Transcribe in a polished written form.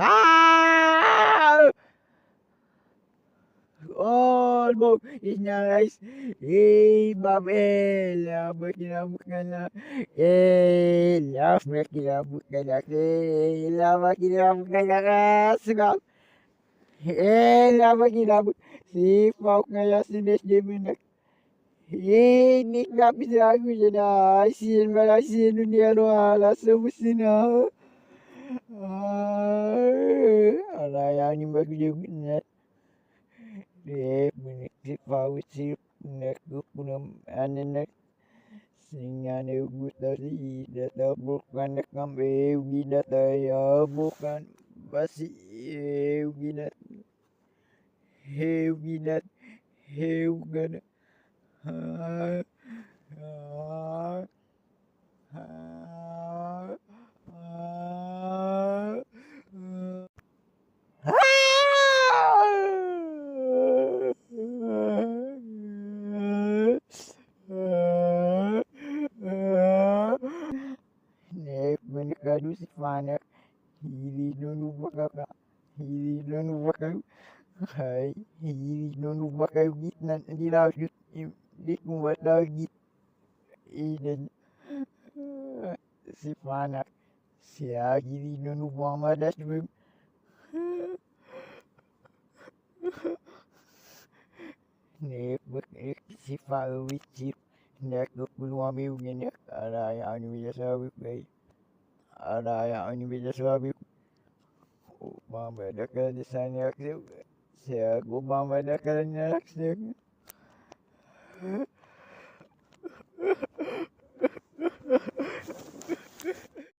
Ah! Oh, no, it's nice. Hey, Babel, kinabot ka na. Eh, love, kinabot ka na. Eh, love, kinabot ka na. Sugab. Eh, love, kinabot. Si Pauk kaya sinis di mo na. Eh, nikapit ako siya na. Asin, malasin, niya no, alas, umusin na. Alaya, ni bagus na. Menik si Pauk si Nakupunam, anak. Singane gutari data bukan kambe ginata ya bukan basi ginat ginat gana ha ha ha Nek menikadu si Fanak Hili nunu bakaka Hili nunu bakau Hai Hili nunu bakau git nan di laut di kumbat laut git Iden si Fanak si Hili nunu Muhammad Asbim Nek nek si Fawit si Nek keluar miunya nek ada yang bisa sabuk baik ada yang bisa sabuk Mambadakan di sana saya gua mambadakan anak saya